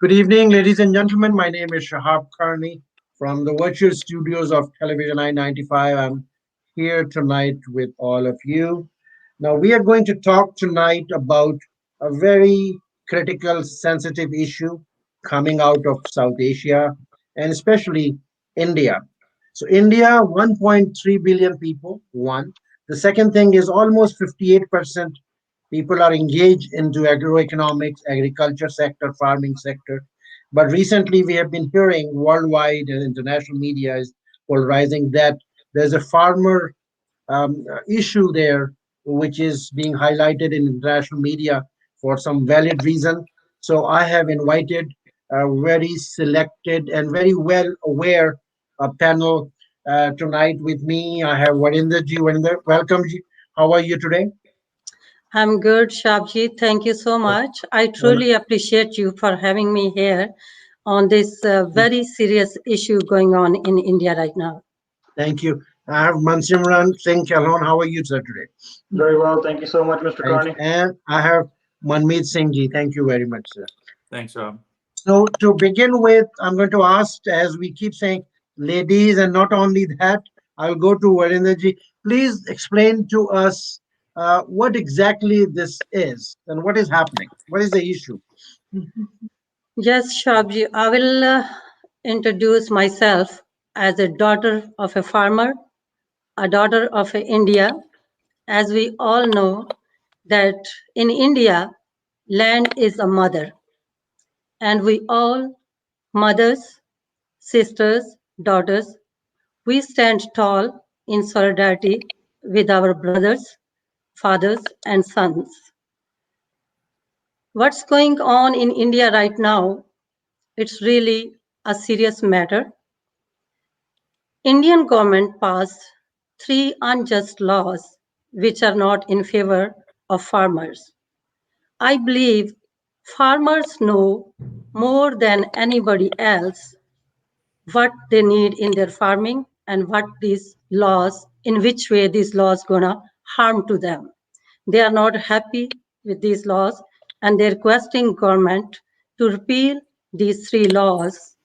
Good evening, ladies and gentlemen. My name is Shahab Karni from the virtual studios of Television I-95. I'm here tonight with all of you. Now, we are going to talk tonight about a very critical, sensitive issue coming out of South Asia and especially India. So, India, 1.3 billion people, one. The second thing is almost 58% people are engaged into agroeconomics, agriculture sector, farming sector. But recently, we have been hearing worldwide and international media is polarizing that there's a farmer issue there, which is being highlighted in international media for some valid reason. So I have invited a very selected and very well aware panel tonight with me. I have Varinder ji. Varinder, welcome. Ji. How are you today? I'm good, Shabji. Thank you so much. I Well, truly appreciate you for having me here on this very serious issue going on in India right now. thank you. I have Mansimran Singh Chalhon. How are you, sir, today? Very well. Thank you so much, Mr. Thank you. Carney. And I have Manmeet Singh ji. Thank you very much, sir. Thanks, Rob. So to begin with, I'm going to ask, as we keep saying, ladies, and not only that, I'll go to Varendraji. Please explain to us what exactly this is and what is happening. What is the issue? Yes, Shabji, I will introduce myself as a daughter of a farmer, a daughter of India. As we all know that in India, land is a mother, and we all, mothers, sisters, daughters, we stand tall in solidarity with our brothers, fathers, and sons. What's going on in India right now? It's really a serious matter. Indian government passed three unjust laws which are not in favor of farmers. I believe farmers know more than anybody else what they need in their farming and what these laws, in which way these laws gonna harm to them. They are not happy with these laws and they're requesting government to repeal these three laws.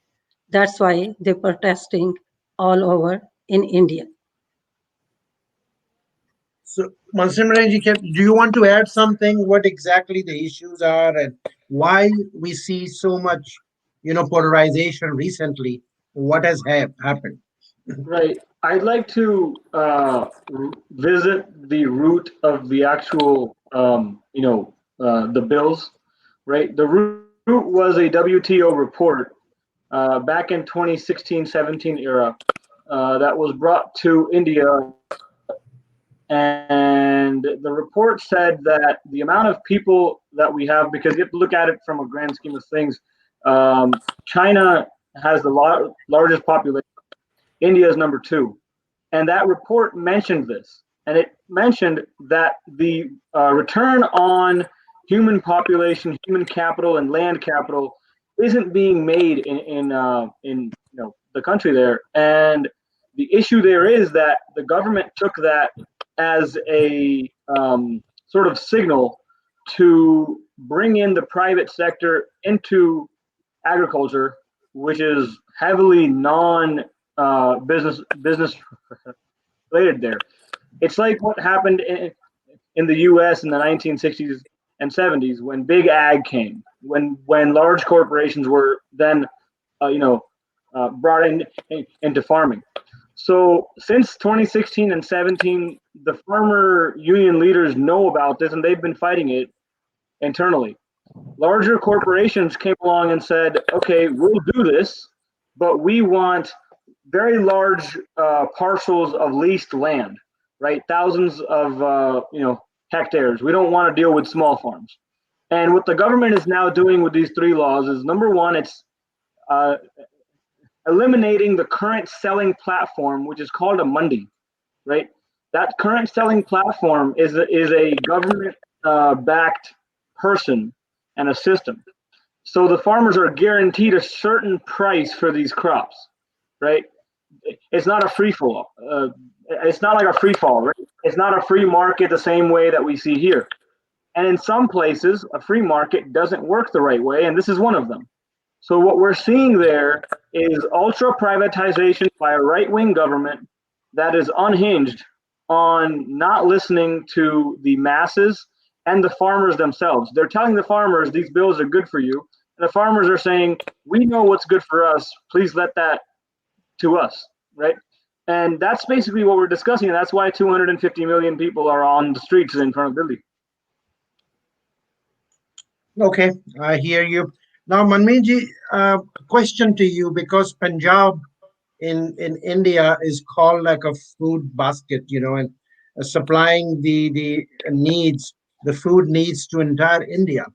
That's why they're protesting all over in India. So, Mansimranji, do you want to add something? What exactly the issues are and why we see so much, polarization recently? What has happened? Right. I'd like to visit the root of the actual, the bills. Right. The root was a WTO report back in 2016-17 era that was brought to India, and the report said that the amount of people that we have, because you have to look at it from a grand scheme of things, China has the largest population. India is number two. And that report mentioned this. And it mentioned that the return on human population, human capital, and land capital isn't being made in the country there. And the issue there is that the government took that as a sort of signal to bring in the private sector into agriculture, which is heavily non business related there. It's like what happened in the U.S. in the 1960s and 70s when big ag came, when large corporations were then, brought into farming. So since 2016 and 17, the farmer union leaders know about this and they've been fighting it internally. Larger corporations came along and said, okay, we'll do this, but we want very large parcels of leased land, right? Thousands of hectares. We don't want to deal with small farms. And what the government is now doing with these three laws is, number one, it's uh, eliminating the current selling platform, which is called a mandi, right? That current selling platform is a government backed person and a system. So the farmers are guaranteed a certain price for these crops, right? It's not a free fall. It's not like a free fall, right? It's not a free market the same way that we see here. And in some places, a free market doesn't work the right way, and this is one of them. So what we're seeing there is ultra privatization by a right-wing government that is unhinged on not listening to the masses and the farmers themselves. They're telling the farmers these bills are good for you, and the farmers are saying, we know what's good for us. Please let that to us, right? And that's basically what we're discussing. And that's why 250 million people are on the streets in front of Delhi. Okay, I hear you. Now, Manmeet, question to you, because Punjab in India is called like a food basket, and supplying the needs, the food needs to entire India.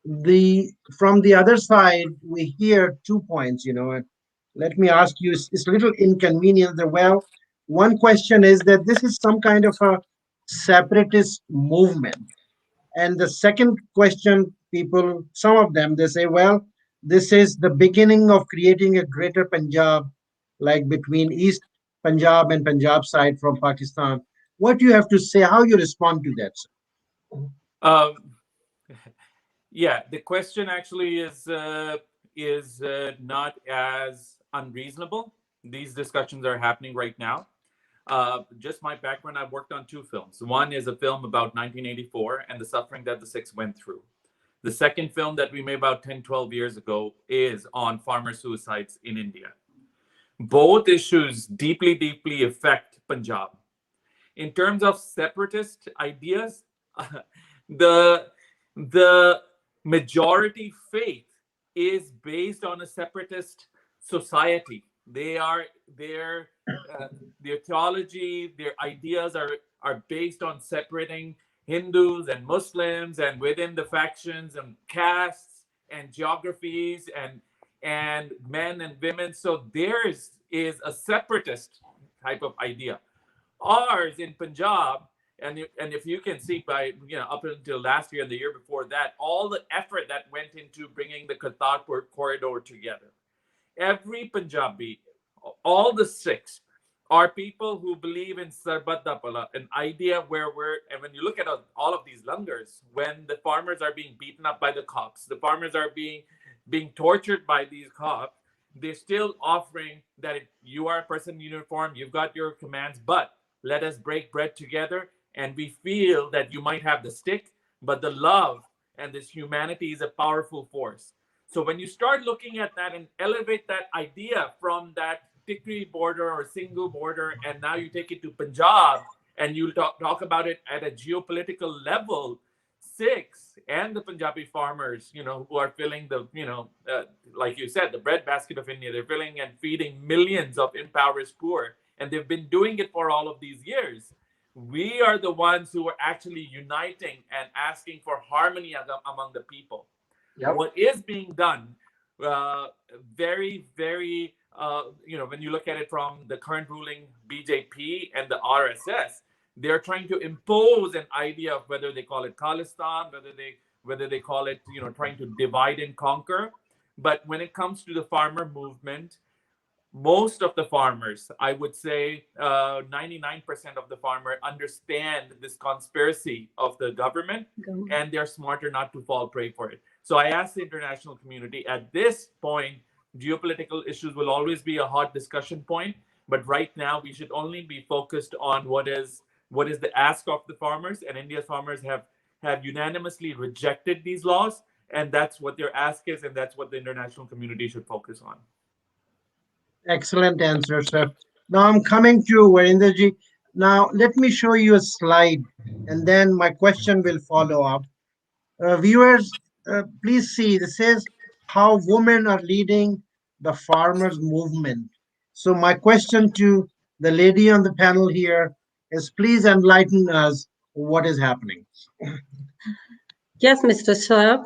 The From the other side, we hear 2 points, and let me ask you, it's a little inconvenient. Well, one question is that this is some kind of a separatist movement, and the second question, people, some of them, they say, well, this is the beginning of creating a greater Punjab, like between East Punjab and Punjab side from Pakistan. What do you have to say? How you respond to that, sir? Um, yeah, the question actually is not as unreasonable. These discussions are happening right now. Just my background, I've worked on two films. One is a film about 1984 and the suffering that the Sikhs went through. The second film that we made about 10, 12 years ago is on farmer suicides in India. Both issues deeply, deeply affect Punjab. In terms of separatist ideas, the the majority faith is based on a separatist society. Their theology, their ideas are based on separating Hindus and Muslims, and within the factions and castes and geographies and men and women. So theirs is a separatist type of idea. Ours in Punjab, and if you can see by up until last year and the year before that, all the effort that went into bringing the Kartarpur corridor together. Every Punjabi, all the Sikhs, are people who believe in Sarbat da Pala, an idea where and when you look at all of these langars, when the farmers are being beaten up by the cops, the farmers are being tortured by these cops, they're still offering that if you are a person in uniform, you've got your commands, but let us break bread together. And we feel that you might have the stick, but the love and this humanity is a powerful force. So when you start looking at that and elevate that idea from that Tikri border or Singhu border, and now you take it to Punjab and you talk about it at a geopolitical level, Sikhs and the Punjabi farmers, who are filling the, like you said, the breadbasket of India, they're filling and feeding millions of impoverished poor, and they've been doing it for all of these years. We are the ones who are actually uniting and asking for harmony among the people. Yep. What is being done, very, very, when you look at it from the current ruling BJP and the RSS, they're trying to impose an idea of whether they call it Khalistan, whether they call it, trying to divide and conquer. But when it comes to the farmer movement, most of the farmers, I would say 99% of the farmers understand this conspiracy of the government, and they're smarter not to fall prey for it. So I ask the international community, at this point, geopolitical issues will always be a hot discussion point, but right now we should only be focused on what is the ask of the farmers, and India's farmers have unanimously rejected these laws, and that's what their ask is, and that's what the international community should focus on. Excellent answer, sir. Now I'm coming to you, Varendraji. Now let me show you a slide, and then my question will follow up. Viewers, please see, this says how women are leading the farmers movement. So my question to the lady on the panel here is, please enlighten us what is happening. Yes, Mr. Saurabh.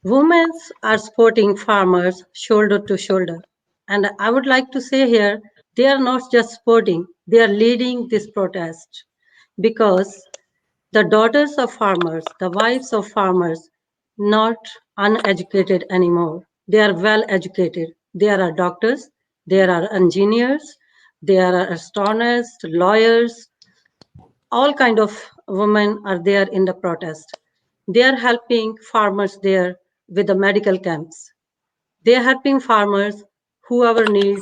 Women are supporting farmers shoulder to shoulder. And I would like to say here, they are not just supporting, they are leading this protest, because the daughters of farmers, the wives of farmers, not uneducated anymore. They are well educated. There are doctors, there are engineers, there are astronomers, lawyers, all kind of women are there in the protest. They are helping farmers there with the medical camps. They're helping farmers, whoever needs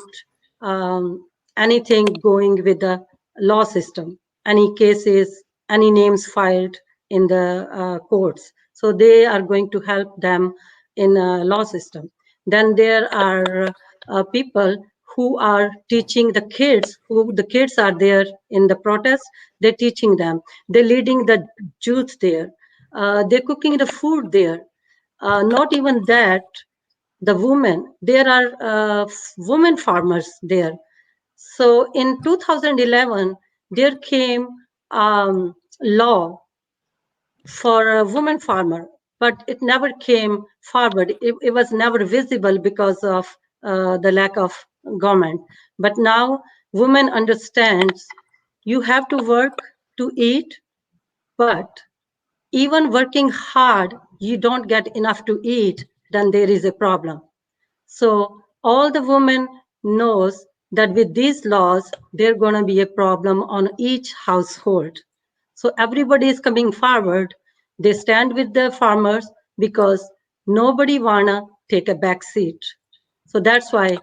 anything going with the law system, any cases, any names filed in the courts. So they are going to help them in law system. Then there are people who are teaching the kids, who the kids are there in the protest, they're teaching them. They're leading the youth there. They're cooking the food there. Not even that, the women, there are women farmers there. So in 2011, there came law for a woman farmer, but it never came forward. It was never visible because of the lack of government. But now women understands you have to work to eat, but even working hard, you don't get enough to eat, then there is a problem. So all the women knows that with these laws, there's going to be a problem on each household. So everybody is coming forward. They stand with the farmers because nobody wanna take a back seat. So that's why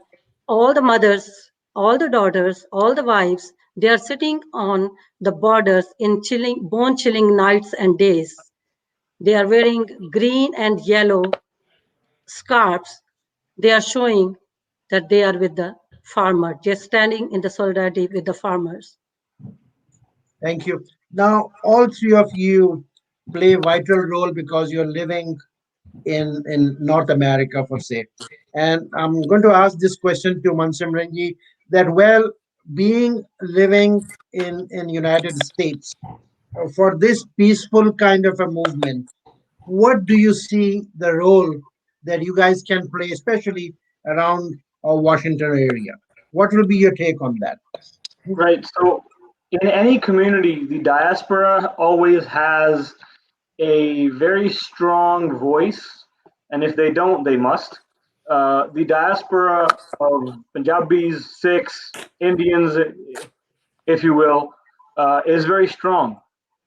all the mothers, all the daughters, all the wives, they are sitting on the borders in chilling, bone chilling nights and days. They are wearing green and yellow scarves. They are showing that they are with the farmer, just standing in the solidarity with the farmers. Thank you. Now, all three of you play vital role because you're living in North America, for say. And I'm going to ask this question to Mansimranji that, well, being living in United States, for this peaceful kind of a movement, what do you see the role that you guys can play, especially around Washington area? What will be your take on that? Right. So in any community, the diaspora always has a very strong voice, and if they don't, they must. The diaspora of Punjabis, Sikhs, Indians, if you will, is very strong,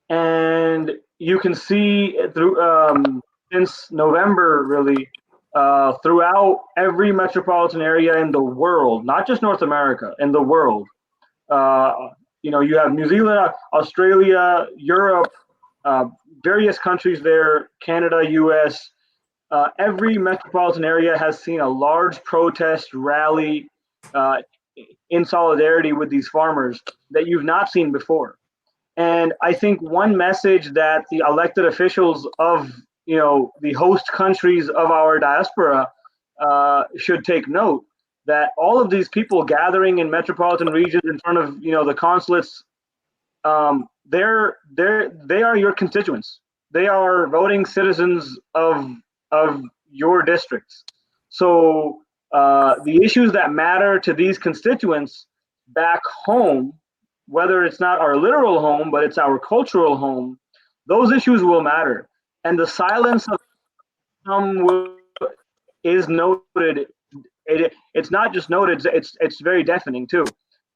and you can see through since November, really, throughout every metropolitan area in the world, not just North America, in the world. Uh, you have New Zealand, Australia, Europe, uh, various countries there, Canada, US. Every metropolitan area has seen a large protest rally uh, in solidarity with these farmers that you've not seen before. And I think one message that the elected officials of the host countries of our diaspora should take note, that all of these people gathering in metropolitan regions in front of the consulates, they are your constituents. They are voting citizens of your districts. So the issues that matter to these constituents back home, whether it's not our literal home, but it's our cultural home, those issues will matter. And the silence of some is noted. It's not just noted, it's very deafening too.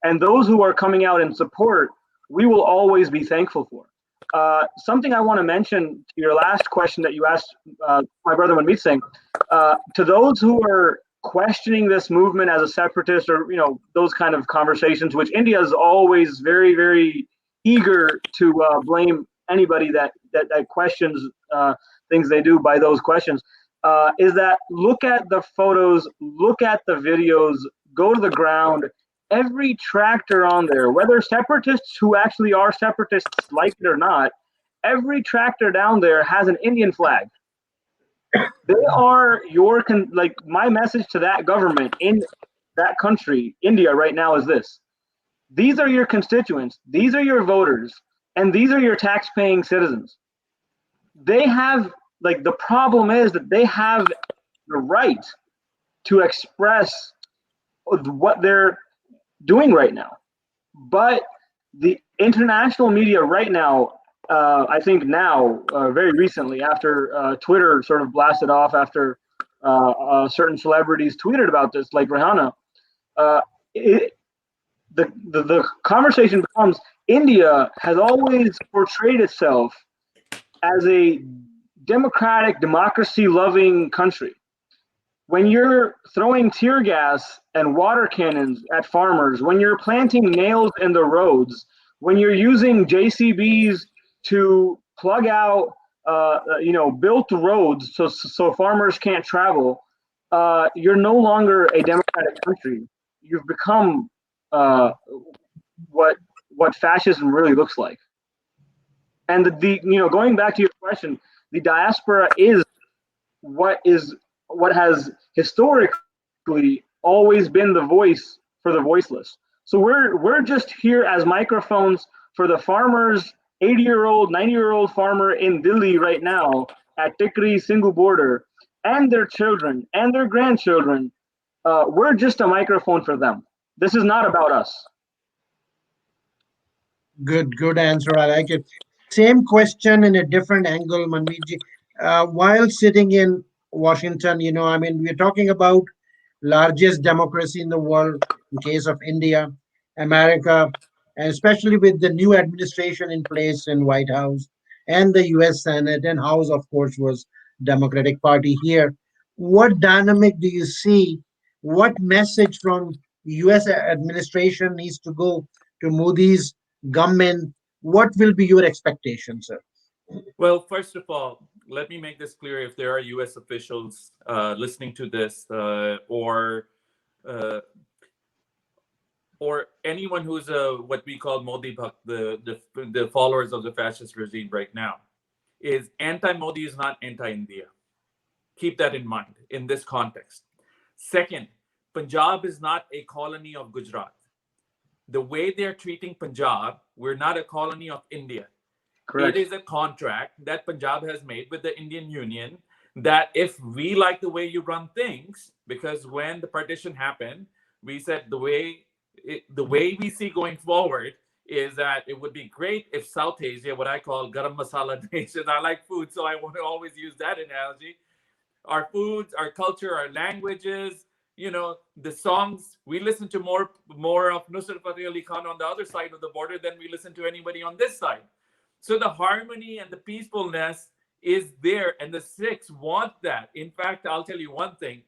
And those who are coming out in support, we will always be thankful for. Something I want to mention to your last question that you asked my brother Manmeet Singh, to those who are questioning this movement as a separatist, or those kind of conversations, which India is always very, very eager to blame anybody that questions things they do by those questions, is that look at the photos, look at the videos, go to the ground. Every tractor on there, whether separatists who actually are separatists like it or not, every tractor down there has an Indian flag. They are like, my message to that government in that country, India, right now is this: these are your constituents, these are your voters, and these are your tax-paying citizens. They have, like, the problem is that they have the right to express what they're doing right now. But the international media right now, I think now, very recently, after Twitter sort of blasted off, after certain celebrities tweeted about this, like Rihanna, the conversation becomes, India has always portrayed itself as a democratic, democracy-loving country. when you're throwing tear gas and water cannons at farmers, when you're planting nails in the roads, when you're using JCBs to plug out, built roads so farmers can't travel, you're no longer a democratic country. You've become what fascism really looks like. And going back to your question, the diaspora is what has historically always been the voice for the voiceless. So we're just here as microphones for the farmers, 80-year-old, 90-year-old farmer in Delhi right now at Tikri Singhu border, and their children and their grandchildren. We're just a microphone for them. This is not about us. Good answer. I like it. Same question in a different angle, Manmeet. While sitting in Washington, I mean, we're talking about largest democracy in the world in case of India, America, and especially with the new administration in place in White House and the US Senate and House, of course, was Democratic Party here. What dynamic do you see? What message from US administration needs to go to Modi's government? What will be your expectation, sir? Well, first of all, let me make this clear. If there are U.S. officials listening to this, uh, or anyone who's what we call Modi Bhakt, the followers of the fascist regime right now, is anti-Modi is not anti-India. Keep that in mind in this context. Second, Punjab is not a colony of Gujarat. The way they're treating Punjab, we're not a colony of India. Correct. It is a contract that Punjab has made with the Indian Union that if we like the way you run things, because when the partition happened, we said the way we see going forward is that it would be great if South Asia, what I call garam masala nation, I like food, so I want to always use that analogy. Our foods, our culture, our languages, the songs, we listen to more of Nusrat Fateh Ali Khan on the other side of the border than we listen to anybody on this side. So the harmony and the peacefulness is there, and the Sikhs want that. In fact, I'll tell you one thing.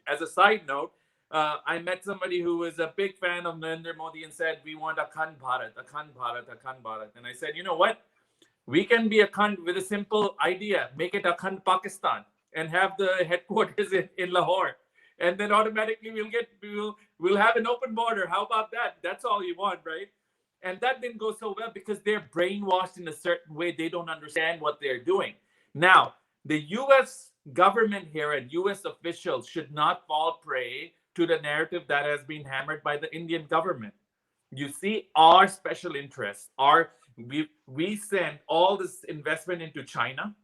As a side note, I met somebody who was a big fan of Narendra Modi and said, we want Akhand Bharat, Akhand Bharat, Akhand Bharat. And I said, you know what? We can be Akhand with a simple idea. Make it Akhand Pakistan and have the headquarters in Lahore. And then automatically we'll have an open border. How about that? That's all you want, right? And that didn't go so well because they're brainwashed in a certain way. They don't understand what they're doing. Now, the U.S. government here and U.S. officials should not fall prey to the narrative that has been hammered by the Indian government. You see, our special interests are, we send all this investment into China.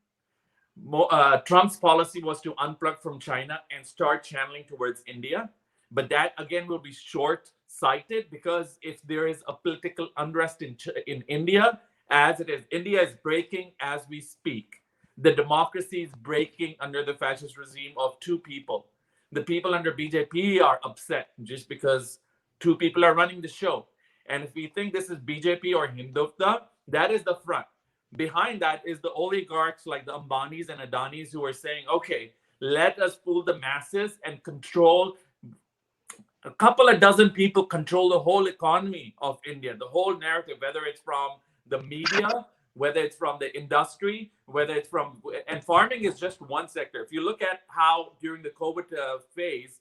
Trump's policy was to unplug from China and start channeling towards India. But that, again, will be short-sighted because if there is a political unrest in India, as it is, India is breaking as we speak. The democracy is breaking under the fascist regime of two people. The people under BJP are upset just because two people are running the show. And if we think this is BJP or Hindutva, that is the front. Behind that is the oligarchs like the Ambanis and Adanis who are saying, okay, let us fool the masses and control. A couple of dozen people control the whole economy of India, the whole narrative, whether it's from the media, whether it's from the industry, whether it's from, and farming is just one sector. If you look at how during the COVID phase,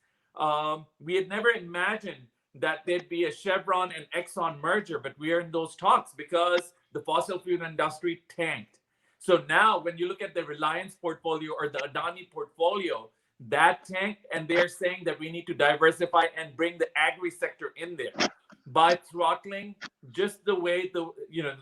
we had never imagined that there'd be a Chevron and Exxon merger, but we are in those talks because the fossil fuel industry tanked. So now when you look at the Reliance portfolio or the Adani portfolio, that tanked, and they're saying that we need to diversify and bring the agri sector in there by throttling just the way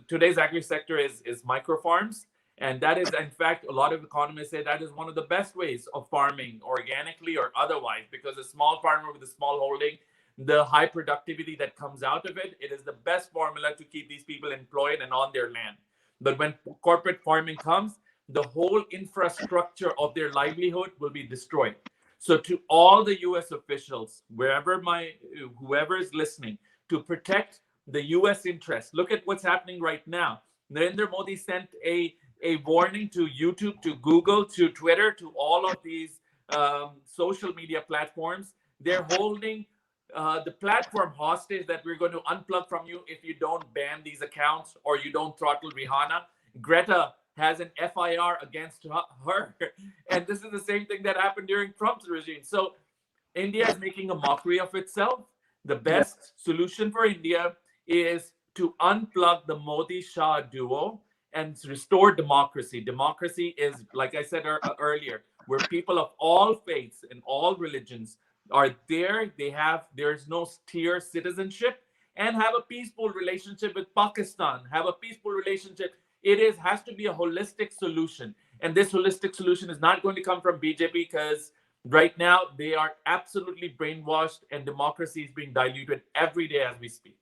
today's agri sector is micro farms. And that is, in fact, a lot of economists say that is one of the best ways of farming organically or otherwise, because a small farmer with a small holding, the high productivity that comes out of it, it is the best formula to keep these people employed and on their land. But when corporate farming comes, the whole infrastructure of their livelihood will be destroyed. So to all the US officials, whoever is listening, to protect the US interest, look at what's happening right now. Narendra Modi sent a warning to YouTube, to Google, to Twitter, to all of these social media platforms. They're holding the platform hostage that we're going to unplug from you if you don't ban these accounts or you don't throttle Rihanna. Greta has an FIR against her. And this is the same thing that happened during Trump's regime. So India is making a mockery of itself. The best solution for India is to unplug the Modi-Shah duo and restore democracy. Democracy is, like I said earlier, where people of all faiths and all religions are there. There's no tier citizenship, and have a peaceful relationship with Pakistan, have a peaceful relationship. Has to be a holistic solution. And this holistic solution is not going to come from BJP, because right now they are absolutely brainwashed and democracy is being diluted every day as we speak.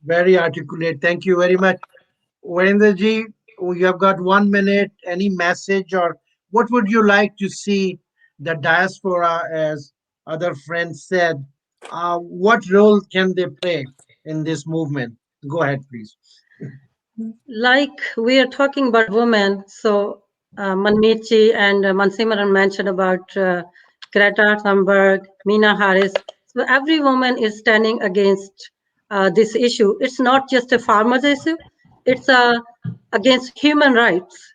Very articulate. Thank you very much. Virendraji, you have got 1 minute. Any message, or what would you like to see the diaspora, as other friends said, what role can they play in this movement? Go ahead, please. Like we are talking about women, so Manmeet and Mansimran mentioned about Greta Thunberg, Meena Harris. So every woman is standing against this issue. It's not just a farmers issue; it's against human rights.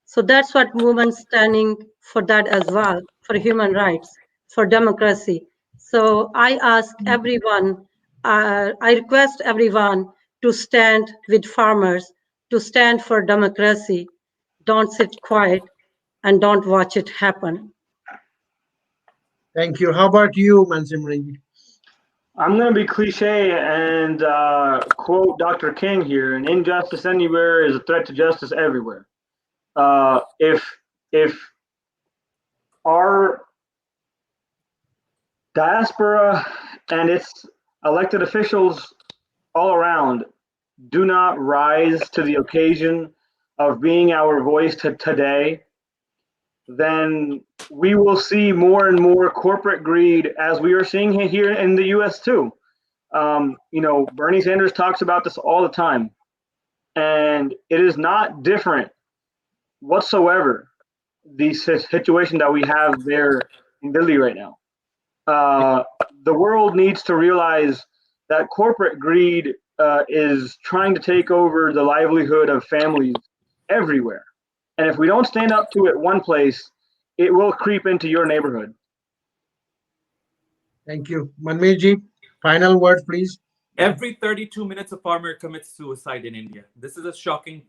So that's what women standing for that as well, for human rights, for democracy. So I ask everyone, I request everyone to stand with farmers, to stand for democracy. Don't sit quiet and don't watch it happen. Thank you. How about you, Mansimran? I'm going to be cliche and quote Dr. King here: "An injustice anywhere is a threat to justice everywhere." If our diaspora and its elected officials all around do not rise to the occasion of being our voice today, then we will see more and more corporate greed, as we are seeing here in the U.S. too. Bernie Sanders talks about this all the time, and it is not different whatsoever, the situation that we have there in Delhi right now. The world needs to realize that corporate greed is trying to take over the livelihood of families everywhere. And if we don't stand up to it one place, it will creep into your neighborhood. Thank you. Manmeet, final word, please. Every 32 minutes, a farmer commits suicide in India. This is a shocking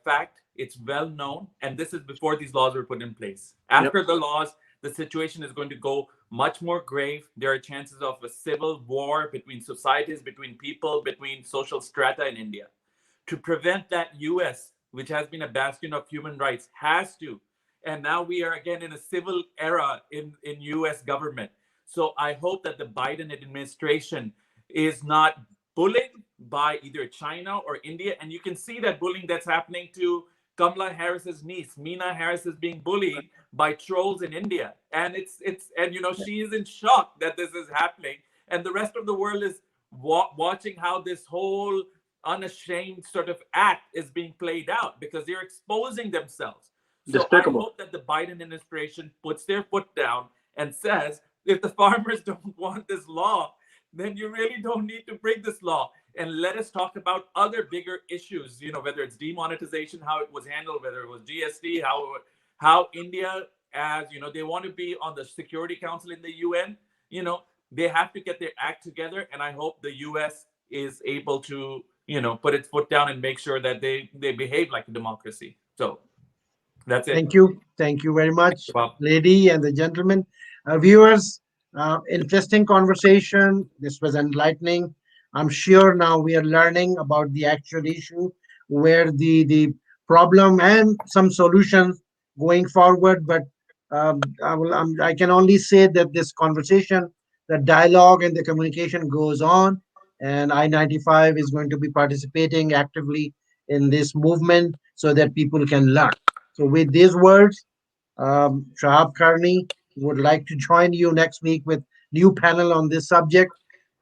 fact. It's well known. And this is before these laws were put in place. After the laws, the situation is going to go much more grave. There are chances of a civil war between societies, between people, between social strata in India. To prevent that, US, which has been a bastion of human rights, has to. And now we are again in a civil era in US government. So I hope that the Biden administration is not bullied by either China or India. And you can see that bullying that's happening to Kamala Harris's niece. Meena Harris is being bullied by trolls in India. And she is in shock that this is happening. And the rest of the world is watching how this whole unashamed sort of act is being played out, because they're exposing themselves. So Despicable. I hope that the Biden administration puts their foot down and says, if the farmers don't want this law, then you really don't need to bring this law. And let us talk about other bigger issues, whether it's demonetization, how it was handled, whether it was GST, how India, as they want to be on the Security Council in the UN, they have to get their act together. And I hope the US is able to, put its foot down and make sure that they behave like a democracy. So that's it. Thank you. Thank you very much, Well, lady and the gentlemen. Viewers, interesting conversation. This was enlightening. I'm sure now we are learning about the actual issue, where the problem and some solutions going forward. But I can only say that this conversation, the dialogue and the communication goes on, and I-95 is going to be participating actively in this movement so that people can learn. So with these words, Shahab Karni would like to join you next week with new panel on this subject.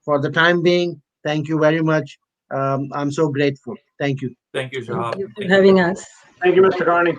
For the time being, thank you very much. I'm so grateful. Thank you. thank you, Shahab. Thank you for having us. Thank you, Mr. Carney.